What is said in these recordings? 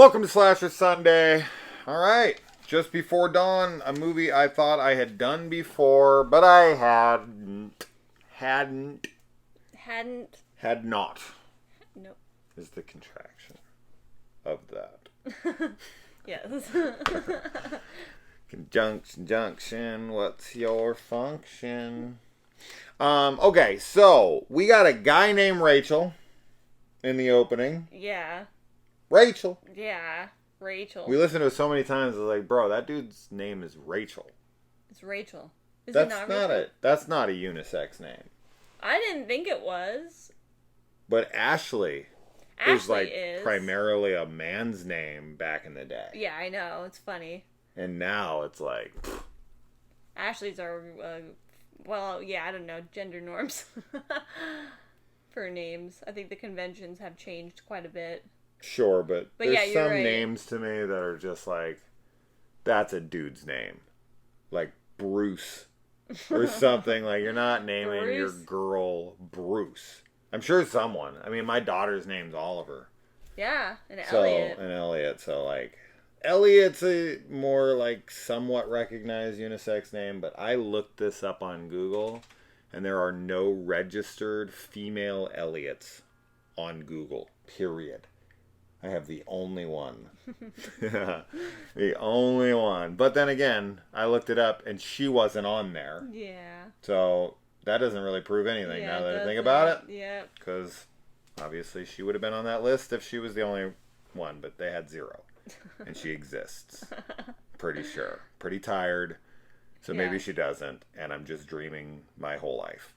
Welcome to Slasher Sunday. Alright, just before dawn, a movie I thought I had done before, but I hadn't. Had not. Nope. Is the contraction of that. Yes. Conjunction, what's your function? Okay, so we got a guy named Rachel in the opening. Yeah. Rachel. Yeah. Rachel. We listened to it so many times. It's like, bro, that dude's name is Rachel. It's Rachel. Is That's it not not Rachel? it. That's not a unisex name. I didn't think it was. But Ashley is like is. primarily a man's name back in the day. Yeah, I know. It's funny. And now it's like... Ashley's are, well, yeah, I don't know, gender norms for names. I think the conventions have changed quite a bit. Sure, but there's yeah, you're some right. names to me that are just like, that's a dude's name. Like Bruce or something. Like, you're not naming your Bruce? girl Bruce. I'm sure someone. I mean, my daughter's name's Oliver. Yeah, and Elliot. And Elliot. So, like, Elliot's a more, like, somewhat recognized unisex name, but I looked this up on Google, and there are no registered female Elliots on Google, period. I have the only one. The only one. But then again, I looked it up, and she wasn't on there. Yeah. So that doesn't really prove anything Yeah, now that I think doesn't. about it. Yeah. Because obviously she would have been on that list if she was the only one, but they had zero. And she exists. Pretty sure. Pretty tired. So maybe she doesn't, and I'm just dreaming my whole life.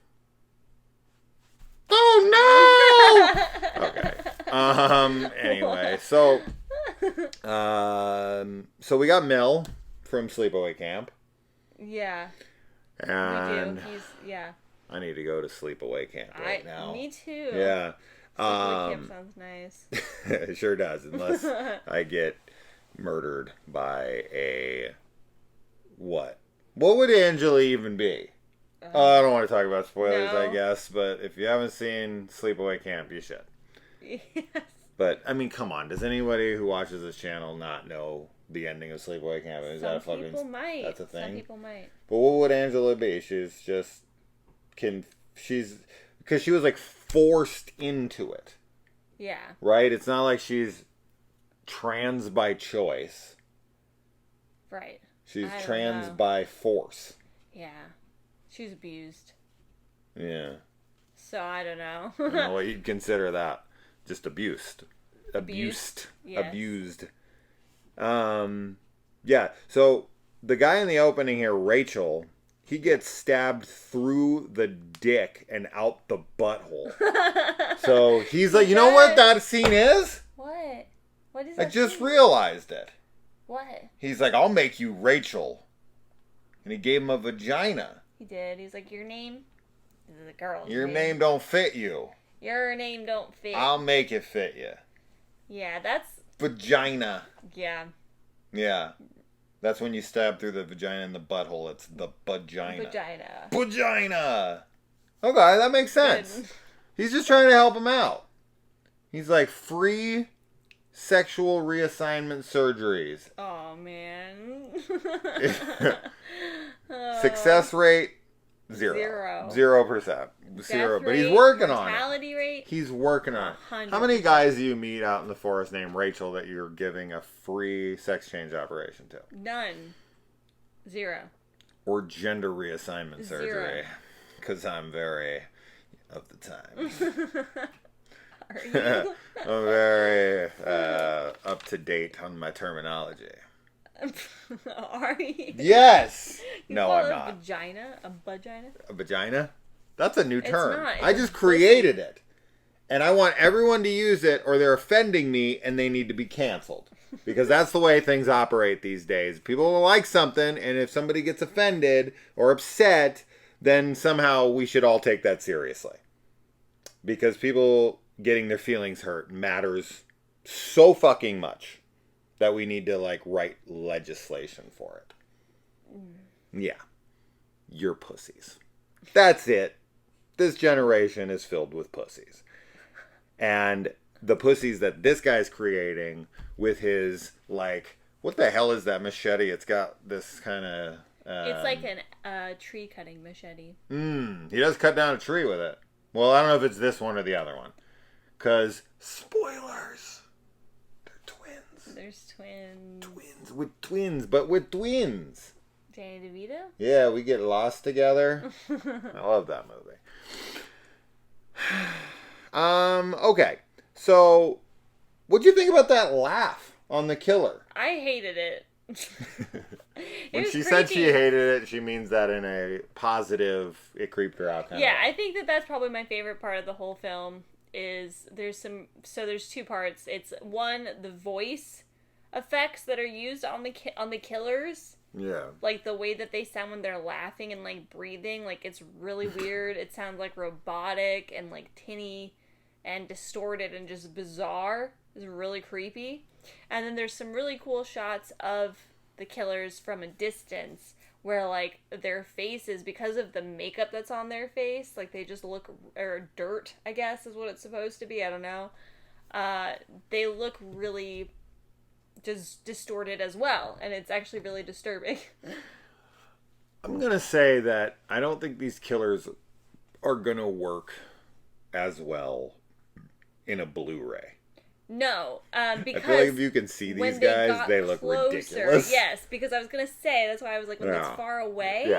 Oh no! Okay. Anyway, so we got Mel from Sleepaway Camp. Yeah. And we do. Yeah. I need to go to Sleepaway Camp right now. Me too. Yeah. Sleepaway Camp sounds nice. It sure does, unless I get murdered by a what? What would Angela even be? I don't want to talk about spoilers, No. I guess, but if you haven't seen Sleepaway Camp, you should. Yes. But I mean, come on, does anybody who watches this channel not know the ending of Sleepaway Camp? Is that a fucking? People might. That's a thing. Some people might. But what would Angela be? She's just she's because she was like forced into it. Yeah. Right? It's not like she's trans by choice. Right. She's I don't trans know. by force. Yeah. She was abused. Yeah. So I don't know. I don't know what you'd consider that. Just abused. Abused? Yes. Abused. Yeah. So the guy in the opening here, Rachel, he gets stabbed through the dick and out the butthole. So he's like, you know what that scene is? What? What is I that? just scene? realized it. What? He's like, I'll make you Rachel. And he gave him a vagina. He did. He's like, your name? This is a girl's Your name don't fit you. Your name don't fit. I'll make it fit you. Yeah, that's... Vagina. Yeah. Yeah. That's when you stab through the vagina and the butthole. It's the vagina. Vagina. Vagina. Okay, that makes sense. Good. He's just trying to help him out. He's like, free sexual reassignment surgeries. Oh, man. Success rate, 0%. 0%. Zero. But he's working on it. Mortality rate? He's working on it. 100%. How many guys do you meet out in the forest named Rachel that you're giving a free sex change operation to? None. 0. Or gender reassignment 0. surgery? Because I'm very of the time. Are you? I'm very up to date on my terminology. Are you? Yes! You No, call I'm it not. A vagina? A vagina? A vagina? That's a new It's term. not. I It's just a created it. And I want everyone to use it or they're offending me and they need to be canceled. Because that's the way things operate these days. People will like something, and if somebody gets offended or upset, then somehow we should all take that seriously. Because people getting their feelings hurt matters so fucking much that we need to, like, write legislation for it. Yeah. You're pussies. That's it. This generation is filled with pussies. And the pussies that this guy's creating with his, like, what the hell is that machete? It's got this kind of... it's like a tree cutting machete. He does cut down a tree with it. Well, I don't know if it's this one or the other one. Because, spoilers, they're twins. There's twins. Twins with twins, but with twins. Danny DeVito? Yeah, we get lost together. I love that movie. Okay. So, what'd you think about that laugh on the killer? I hated it. When she said she hated it, she means that in a positive, it creeped her out kind of way. I think that's probably my favorite part of the whole film. There's two parts. It's one, the voice effects that are used on the killers. Yeah. Like the way that they sound when they're laughing and like breathing, like it's really weird. It sounds like robotic and like tinny and distorted and just bizarre. It's really creepy. And then there's some really cool shots of the killers from a distance where like their faces, because of the makeup that's on their face, like they just look, or dirt, I guess is what it's supposed to be. I don't know. They look really just distorted as well, and it's actually really disturbing. I'm gonna say that I don't think these killers are gonna work as well in a Blu-ray. No, because I feel like if you can see these guys, they look ridiculous. Yes, because I was gonna say, that's why I was like, when it's far away,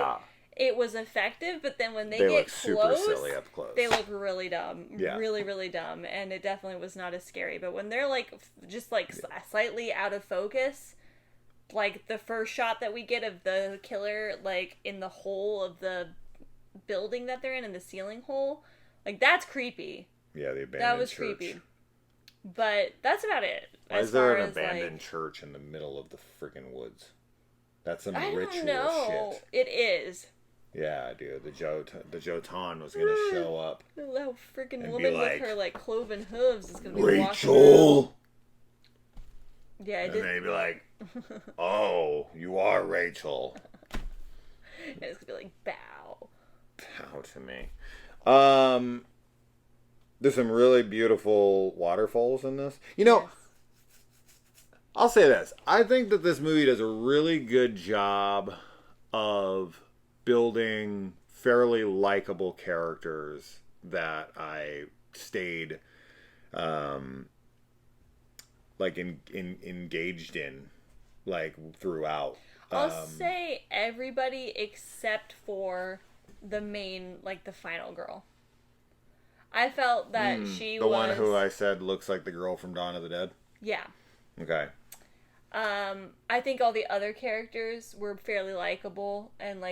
it was effective, but then when they get look close, super silly up close. They look really dumb. Yeah. Really, really dumb, and it definitely was not as scary. But when they're like just like slightly out of focus, like the first shot that we get of the killer like in the hole of the building that they're in the ceiling hole, like that's creepy. Yeah, the abandoned that was church. Creepy. But that's about it. Why is there an abandoned church in the middle of the freaking woods? That's some ritual shit. I don't know. It is. Yeah, dude. The Jotan was gonna show up. That freaking woman with her like cloven hooves is gonna be Rachel. Yeah, and then he'd be like, "Oh, you are Rachel." And it's gonna be like, "Bow." Bow to me. There's some really beautiful waterfalls in this. You know, yes. I'll say this. I think that this movie does a really good job of building fairly likable characters that I stayed engaged in throughout. I'll say everybody except for the main, the final girl. I felt that she was... The one who I said looks like the girl from Dawn of the Dead? Yeah. Okay. I think all the other characters were fairly likable and,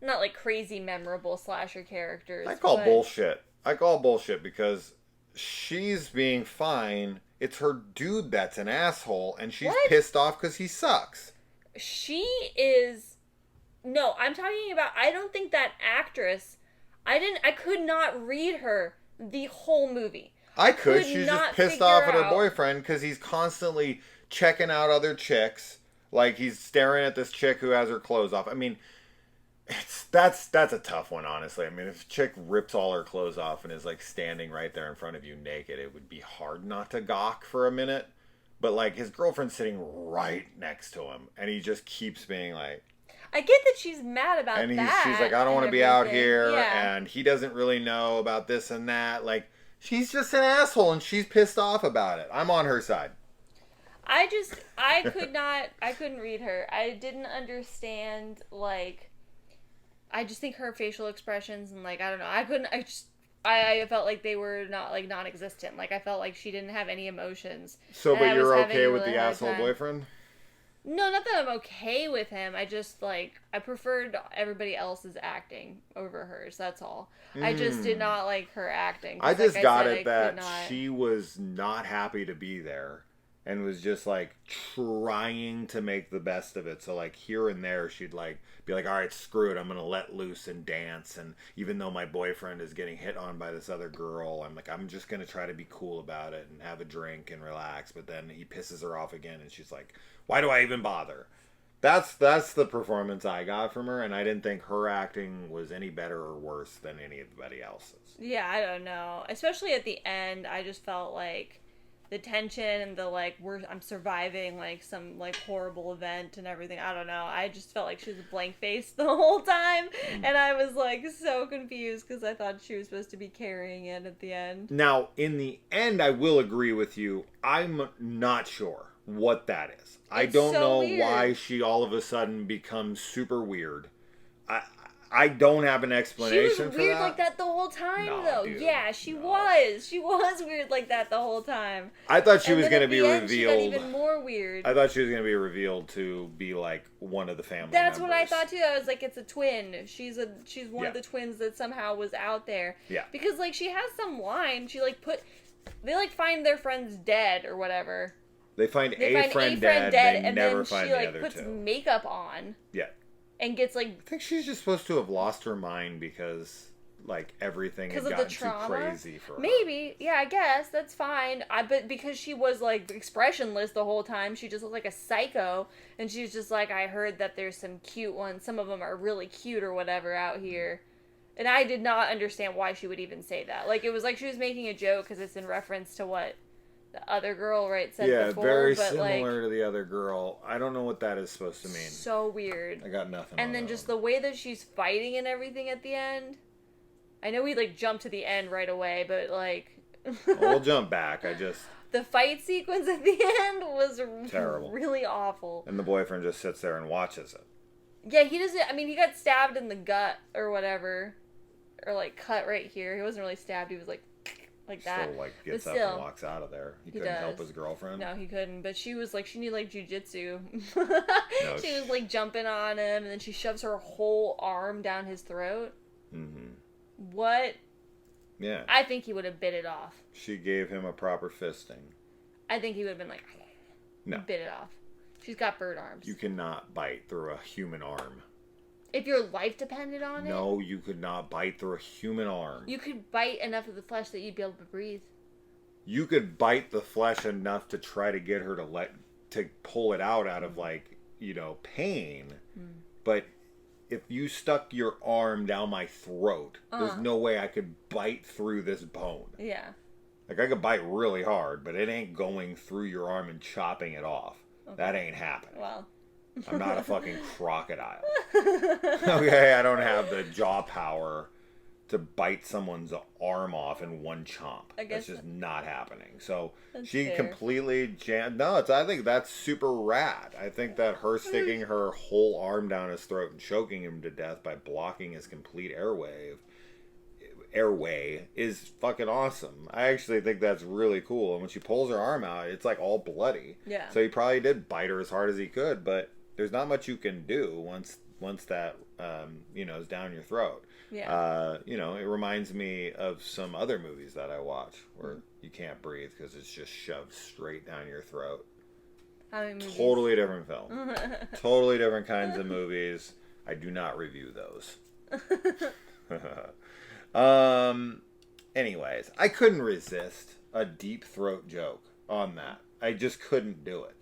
not crazy memorable slasher characters. I call bullshit because she's being fine. It's her dude that's an asshole, and she's pissed off because he sucks. She is... No, I'm talking about... I don't think that actress... I could not read her the whole movie. I could. She's just pissed off at her boyfriend because he's constantly checking out other chicks. Like, he's staring at this chick who has her clothes off. I mean, that's a tough one, honestly. I mean, if a chick rips all her clothes off and is, standing right there in front of you naked, it would be hard not to gawk for a minute. But, his girlfriend's sitting right next to him, and he just keeps being like... I get that she's mad about that. And she's like, I don't want to be out here, and he doesn't really know about this and that. She's just an asshole, and she's pissed off about it. I'm on her side. I couldn't read her. I didn't understand, I just think her facial expressions and, I don't know, I felt like they were not, non-existent. I felt like she didn't have any emotions. So, but you're okay with the asshole boyfriend? No, not that I'm okay with him. I just, I preferred everybody else's acting over hers. That's all. I just did not like her acting. I just got it that she was not happy to be there and was just, trying to make the best of it. So, here and there, she'd, be like, all right, screw it. I'm going to let loose and dance. And even though my boyfriend is getting hit on by this other girl, I'm just going to try to be cool about it and have a drink and relax. But then he pisses her off again, and she's like, why do I even bother? That's the performance I got from her, and I didn't think her acting was any better or worse than anybody else's. Yeah, I don't know. Especially at the end, I just felt like the tension and the like I'm surviving like some like horrible event and everything. I don't know. I just felt like she was a blank face the whole time, and I was like so confused because I thought she was supposed to be carrying it at the end. Now, in the end, I will agree with you. I'm not sure what that is. I don't know why she all of a sudden becomes super weird. I don't have an explanation for that. She was weird like that the whole time, though. Dude, yeah, she was. She was weird like that the whole time. I thought she was going to be revealed. She got even more weird. I thought she was going to be revealed to be like one of the family That's members. what I thought too. I was like, it's a twin. She's one of the twins that somehow was out there. Yeah. Because like she has some line. She like they like find their friends dead or whatever. They find a friend dead. They never find the other two. And then she like puts makeup on. Yeah. And gets like... I think she's just supposed to have lost her mind because like everything had gotten too crazy for her. Maybe. Yeah, I guess. That's fine. But because she was like expressionless the whole time, she just looked like a psycho. And she's just like, I heard that there's some cute ones. Some of them are really cute or whatever out here. And I did not understand why she would even say that. Like, it was like she was making a joke because it's in reference to what the other girl, said before. Yeah, very similar to the other girl. I don't know what that is supposed to mean. So weird. I got nothing. And then just the way that she's fighting and everything at the end. I know we like jumped to the end right away, but like... We'll jump back. The fight sequence at the end was terrible. Really awful. And the boyfriend just sits there and watches it. Yeah, he doesn't... I mean, he got stabbed in the gut or whatever. Or like cut right here. He wasn't really stabbed. He was like that. Still like gets up and walks out of there. He couldn't help his girlfriend. No, he couldn't. But she was like, she needed like jujitsu. No, she was like jumping on him, and then she shoves her whole arm down his throat. Mm-hmm. What? Yeah. I think he would have bit it off. She gave him a proper fisting. I think he would have been like, no, bit it off. She's got bird arms. You cannot bite through a human arm. If your life depended on it? No, you could not bite through a human arm. You could bite enough of the flesh that you'd be able to breathe. You could bite the flesh enough to try to get her to pull it out of like, pain. But if you stuck your arm down my throat, there's no way I could bite through this bone. Yeah. Like I could bite really hard, but it ain't going through your arm and chopping it off. Okay. That ain't happening. Well... I'm not a fucking crocodile. Okay, I don't have the jaw power to bite someone's arm off in one chomp. That's just not happening. So she completely jammed. No, I think that's super rad. I think that her sticking her whole arm down his throat and choking him to death by blocking his complete airway is fucking awesome. I actually think that's really cool. And when she pulls her arm out, it's like all bloody. Yeah. So he probably did bite her as hard as he could, but there's not much you can do once that is down your throat. Yeah. It reminds me of some other movies that I watch where you can't breathe because it's just shoved straight down your throat. How many movies? Totally different film. Totally different kinds of movies. I do not review those. Anyways, I couldn't resist a deep throat joke on that. I just couldn't do it.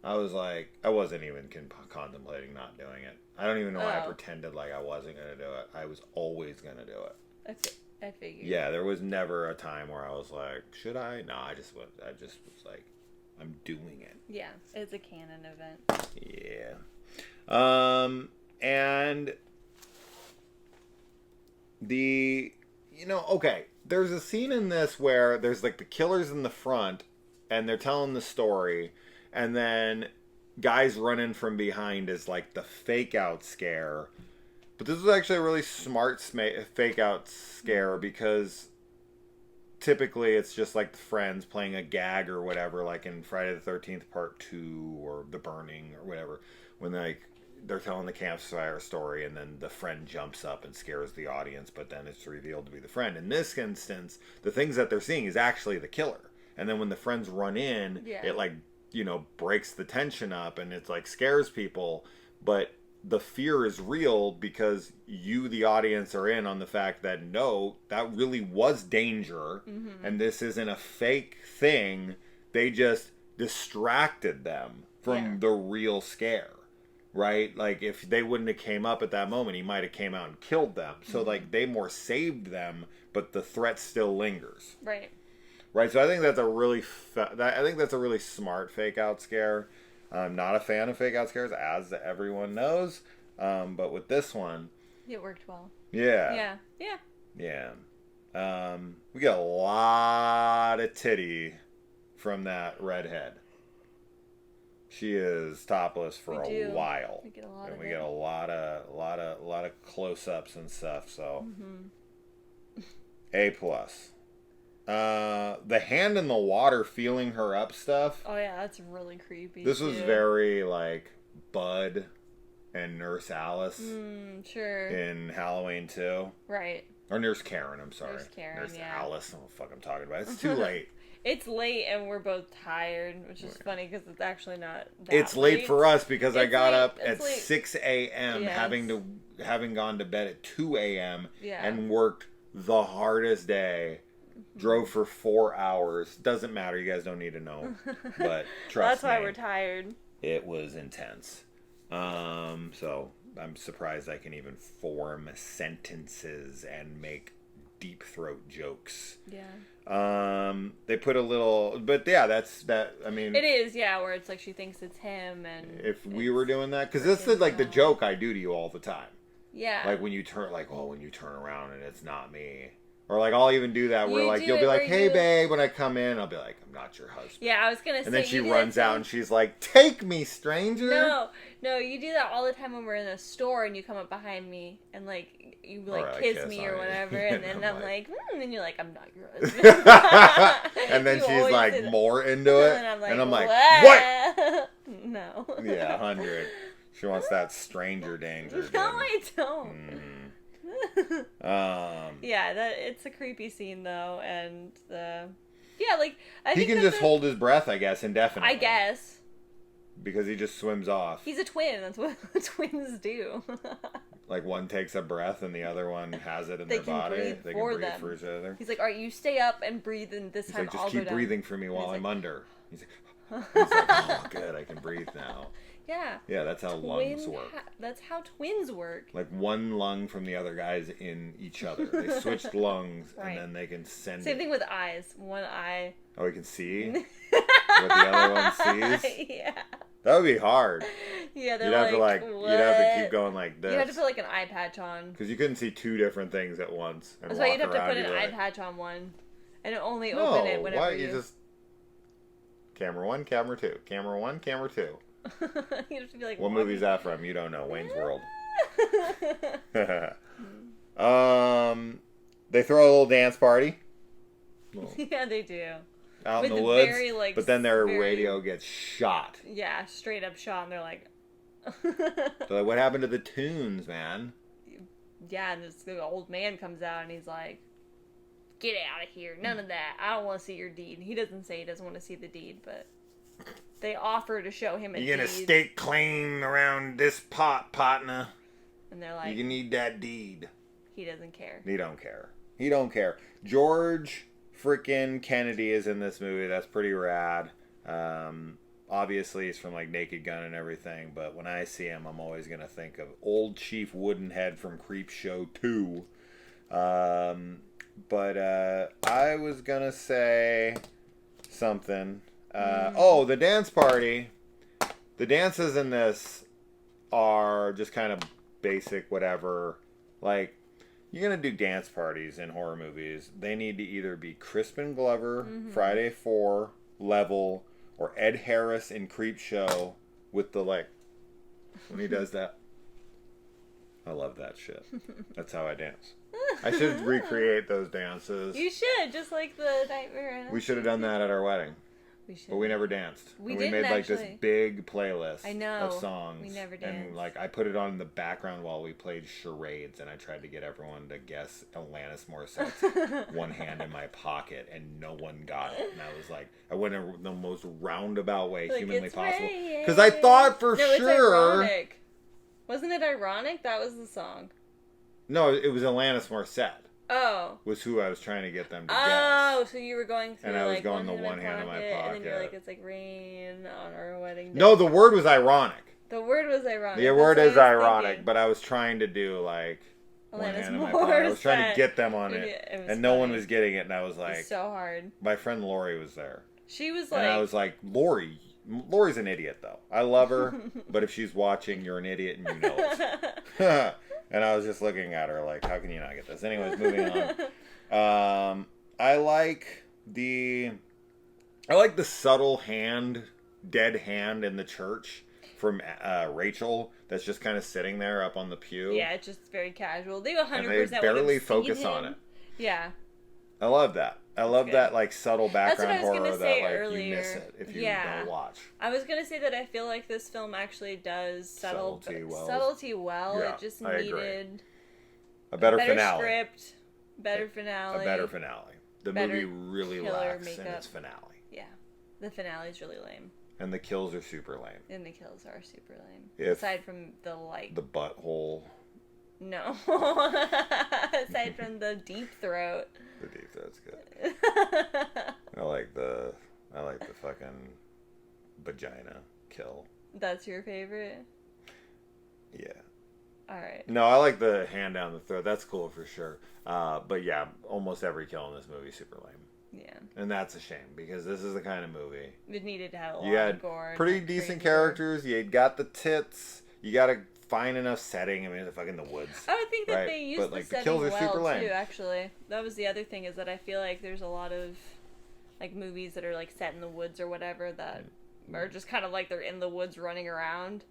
I was like, I wasn't even contemplating not doing it. I don't even know why I pretended like I wasn't going to do it. I was always going to do it. I figured. Yeah, there was never a time where I was like, should I? No, I just was like, I'm doing it. Yeah, it's a canon event. Yeah. And okay, there's a scene in this where there's like the killers in the front and they're telling the story, and then guys running from behind is like the fake out scare. But this was actually a really smart fake out scare because typically it's just like the friends playing a gag or whatever, like in Friday the 13th Part 2 or The Burning or whatever, when they're telling the campfire story and then the friend jumps up and scares the audience, but then it's revealed to be the friend. In this instance, the things that they're seeing is actually the killer. And then when the friends run in, it like, breaks the tension up and it's like scares people, but the fear is real because you, the audience, are in on the fact that no, that really was danger, and this isn't a fake thing. They just distracted them from the real scare, right? Like if they wouldn't have came up at that moment, he might have came out and killed them. So like they more saved them, but the threat still lingers. Right. Right, so I think that's a really I think that's a really smart fake out scare. I'm not a fan of fake out scares, as everyone knows. But with this one, It worked well. yeah, Yeah. we get a lot of titty from that redhead. She is topless for a while, We get a lot and of we it. get a lot of close-ups and stuff. So, A plus. The hand in the water feeling her up stuff. Oh yeah, that's really creepy. This was very like Bud and Nurse Alice Sure. in Halloween 2. Right. Or Nurse Karen, I'm sorry. Nurse Karen, Nurse yeah. Alice, I don't know what the fuck I'm talking about. It's too late. It's late and we're both tired, which is funny because it's actually not that It's late for us because I got up at late. 6 a.m. Yes. having gone to bed at 2 a.m. Yeah. and worked the hardest day. Drove for 4 hours. Doesn't matter. You guys don't need to know. But trust That's why me, we're tired. it was intense. So I'm surprised I can even form sentences and make deep throat jokes. Yeah. They put a little, but yeah, that's that. I mean, It is, yeah, where it's like she thinks it's him, and if we were doing that, because this is like the joke I do to you all the time. yeah, Like when you turn, when you turn around and it's not me. Or like I'll even do that where like you'll be like, "Hey babe," when I come in, I'll be like, "I'm not your husband." yeah, I was gonna say. And then she runs out and she's like, "Take me, stranger." No, you do that all the time when we're in the store and you come up behind me and like you like kiss me or whatever, and then I'm like, and you're like, "I'm not your husband." And then she's like more into it, and I'm like, "What?" No. Yeah, 100. She wants that stranger danger. No, I don't. Yeah, it's a creepy scene though, and like I he think can just hold his breath, I guess, indefinitely. I guess because he just swims off. he's a twin. That's what twins do. Like one takes a breath and the other one has it in They their can body. breathe They for can breathe them. for each other. He's like, "All right, you stay up and breathe, and this He's time like, just I'll keep go down." breathing for me while he's I'm like, under. He's like, oh, good, I can breathe now. Yeah. Yeah, that's how lungs work. That's how twins work. Like one lung from the other guy's in each other. They switched lungs Right. and then they can send Same it. thing with eyes. One eye. Oh, he can see what the other one sees? Yeah. That would be hard. Yeah, they're You'd have what? you'd have to keep going like this. You have to put like an eye patch on. Because you couldn't see two different things at once. And That's why walk you'd have to around. put an You'd be eye like, patch on one, and only no, open it whenever why you just camera 1, camera 2, camera 1, camera 2. You have to be like, What movie is that from? You don't know. Wayne's World. They throw a little dance party. Yeah, they do. Out in With the woods. very, like, but then their very- radio gets shot. Yeah, straight up shot, and they're like, So like, what happened to the tunes, man? yeah, and this old man comes out and he's like, "Get out of here! None of that. I don't want to see your deed." He doesn't say he doesn't want to see the deed, but they offer to show him a deed. You gonna stake claim around this pot, partner? And they're like, You need that deed. he doesn't care. He don't care. He don't care. George freaking Kennedy is in this movie. That's pretty rad. Obviously, he's from like Naked Gun and everything. But when I see him, I'm always gonna think of Old Chief Woodenhead from Creepshow 2. But I was gonna say something. Oh, the dance party. The dances in this are just kind of basic, whatever. Like, you're going to do dance parties in horror movies. They need to either be Crispin Glover, Friday 4, level, or Ed Harris in Creepshow with the, like, when he does that. I love that shit. That's how I dance. I should recreate those dances. You should, just like the Nightmare. We should have done that at our wedding. We should. But we never danced. We And didn't made like actually. this big playlist of songs. We never And danced. like I put it on in the background while we played charades, and I tried to get everyone to guess Alanis Morissette's One Hand in My Pocket, and no one got it. And I was like, I went in the most roundabout way Like, humanly it's possible. raining. Because I thought for No, it's sure. ironic. Wasn't it ironic? That was the song. No, it was Alanis Morissette. Oh. Was who I was trying to get them to Oh, guess. so you were going through And I was like going one the hand in my pocket, and then you're pocket. like, it's like rain on our wedding day. No, the word was ironic. The word was ironic. The word That's is what I was ironic, thinking. but I was trying to do like Alanis hand in my pocket. I was trying to Morissette. get them on it, It was and no one funny. was getting it. And I was It like, was so hard. my friend Lori was there, She was and I was like, Lori's an idiot though. I love her, but if she's watching, you're an idiot and you know it. And I was just looking at her like, how can you not get this? Anyways, moving on. I like the subtle dead hand in the church from Rachel that's just kind of sitting there up on the pew. Yeah, it's just very casual. They 100% And they barely focus on it. Yeah. I love that. I love that like subtle background horror gonna say that like earlier. you miss it if you don't watch. I was gonna say that I feel like this film actually does subtlety well. Yeah, It just I needed agree. a better finale. Script, better finale. A better finale. The movie really lacks in its finale. Yeah. The finale's really lame. And the kills are super lame. And the kills are super lame. Aside from the the butthole. No. Aside from the deep throat. The deep throat's good. I like the fucking vagina kill. That's your favorite? Yeah. Alright. No, I like the hand down the throat. That's cool for sure. But yeah, almost every kill in this movie is super lame. Yeah. And that's a shame because this is the kind of movie. It needed to have a lot of gore. Pretty decent characters. You got the tits. You got a fine enough setting. I mean, it's fucking the woods. I would think that they used the setting kills are well super lame. too, actually. That was the other thing, is that I feel like there's a lot of like movies that are like set in the woods or whatever that are just kind of like they're in the woods running around.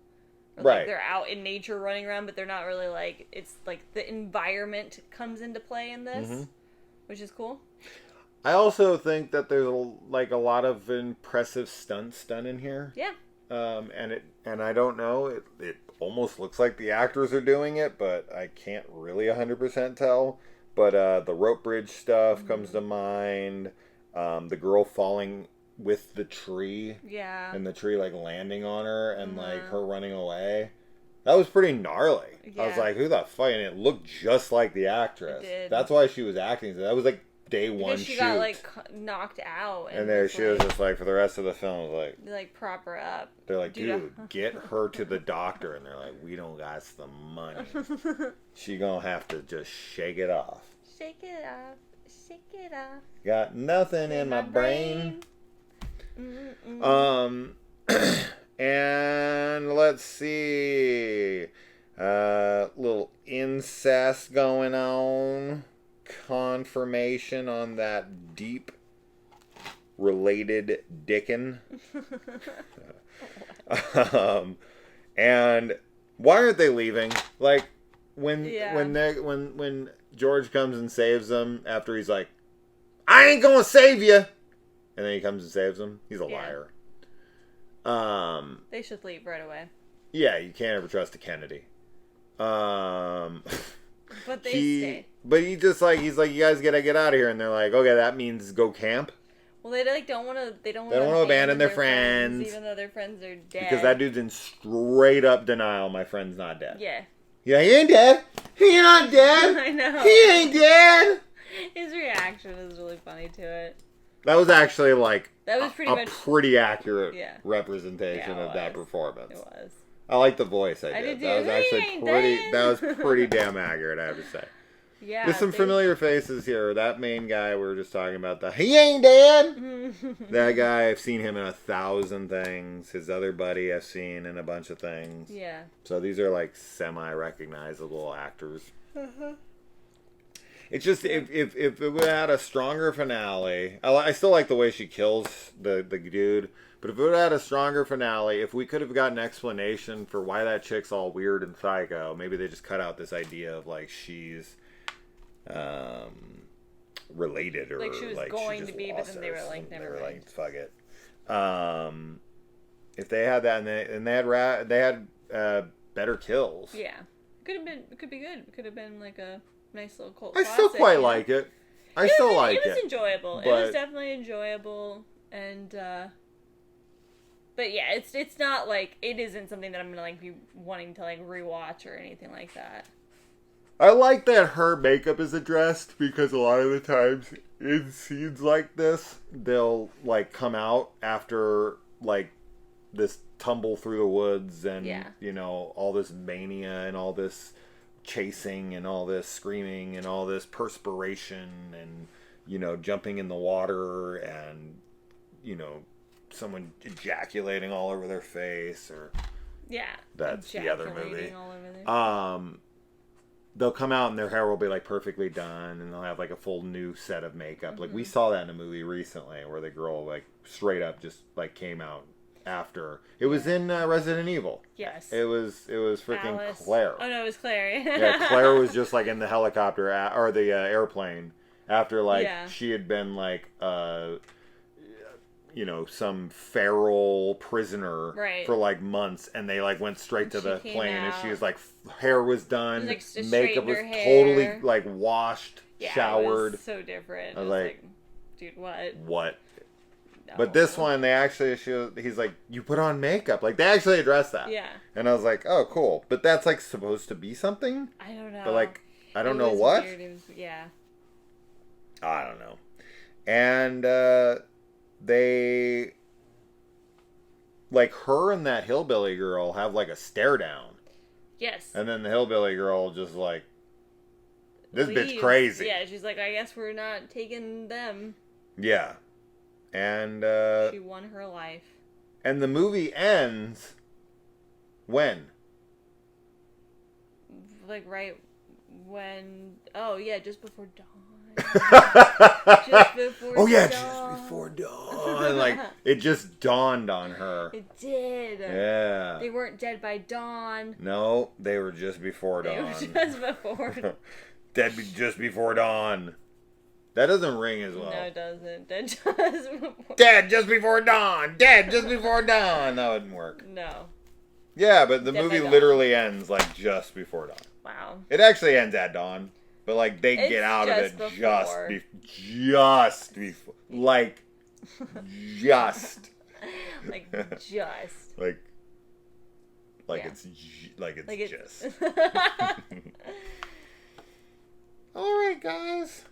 Or, like, they're out in nature running around, but they're not really like, it's like the environment comes into play in this, which is cool. I also think that there's a lot of impressive stunts done in here. Yeah. And I don't know, it almost looks like the actors are doing it, but I can't really 100% tell. But the rope bridge stuff comes to mind. The girl falling with the tree. Yeah. And the tree like landing on her and like her running away. That was pretty gnarly. Yeah. I was like, who the fuck? And it looked just like the actress. It did. That's why she was acting. That was like day one she shoot. got like knocked out. And there she was just like, for the rest of the film, they like prop her up. They're like, dude, get her to the doctor. And they're like, we don't got some money. She gonna have to just shake it off. Shake it off. Shake it off. Got nothing in my brain. And let's see. Little incest going on. Confirmation on that deep related dickin'. And why aren't they leaving? Like when George comes and saves them after he's like, I ain't gonna save you, and then he comes and saves them. He's a liar. They should leave right away. Yeah, you can't ever trust a Kennedy. But they stay. But he's like, you guys gotta get out of here, and they're like, okay, that means go camp. Well, they like don't want to. They don't want to abandon their friends, even though their friends are dead. Because that dude's in straight up denial. My friend's not dead. Yeah. Yeah, he ain't dead. He not dead. I know. He ain't dead. His reaction is really funny to it. That was actually like pretty accurate representation of that performance. It was. I like the voice. I did. That was actually pretty. That was pretty damn accurate, I have to say. Yeah. There's some familiar faces here. That main guy we were just talking about. He ain't dead. That guy, I've seen him in 1,000 things. His other buddy, I've seen in a bunch of things. Yeah. So these are like semi-recognizable actors. It's just if it would have had a stronger finale. I still like the way she kills the dude. But if it would have had a stronger finale, if we could have gotten an explanation for why that chick's all weird and psycho, maybe they just cut out this idea of like she's related or like she was like going to be, but then they were like, never mind. Like, fuck it. If they had that and they had better kills. Yeah, could be good. It could have been like a nice little cult. I still quite like it. I still like it. It was enjoyable. It was definitely enjoyable, and but yeah, it's not like, it isn't something that I'm gonna like be wanting to like rewatch or anything like that. I like that her makeup is addressed, because a lot of the times in scenes like this, they'll like come out after like this tumble through the woods and you know, all this mania and all this chasing and all this screaming and all this perspiration and, jumping in the water and, someone ejaculating all over their face or... Yeah. That's the other movie. All over there. They'll come out and their hair will be like perfectly done and they'll have like a full new set of makeup. Like we saw that in a movie recently where the girl like straight up just like came out after. It was in Resident Evil. Yes. It was freaking Alice. Claire. Oh no, it was Claire. Yeah, Claire was just like in the helicopter or the airplane after like she had been like some feral prisoner for like months, and they like went straight to the plane, and she was like, hair was done, makeup was totally like washed, showered. It was so different. I was like, dude, what? What? No. But this one, he's like, you put on makeup. Like they actually addressed that. Yeah. And I was like, oh, cool. But that's like supposed to be something. I don't know. But like, I don't know what. Weird. It was, yeah. I don't know. And they, like, her and that hillbilly girl have like a stare down. Yes. And then the hillbilly girl just like, this bitch crazy. Yeah, she's like, I guess we're not taking them. Yeah. And she won her life. And the movie ends when? Like right when, just before dawn. Just before dawn. Just before dawn. Like, it just dawned on her. It did. Yeah. They weren't dead by dawn. No, they were just before dawn. They were just before. Dead just before dawn. That doesn't ring as well. No, it doesn't. Dead just before. Dead just before dawn. Dead just before dawn. That wouldn't work. No. Yeah, but the Dead movie literally ends like just before dawn. Wow. It actually ends at dawn, but like they get out of it just before, like just, like just, it's just. All right, guys.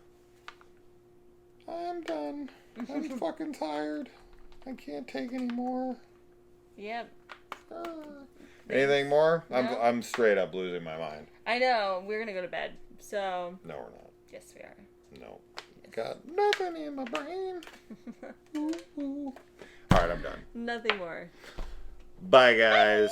I'm done. I'm fucking tired. I can't take any more. Yep. Anything more? No. I'm straight up losing my mind. I know. We're gonna go to bed. So. No, we're not. Yes, we are. No. Yes. Got nothing in my brain. Ooh, ooh. All right, I'm done. Nothing more. Bye, guys.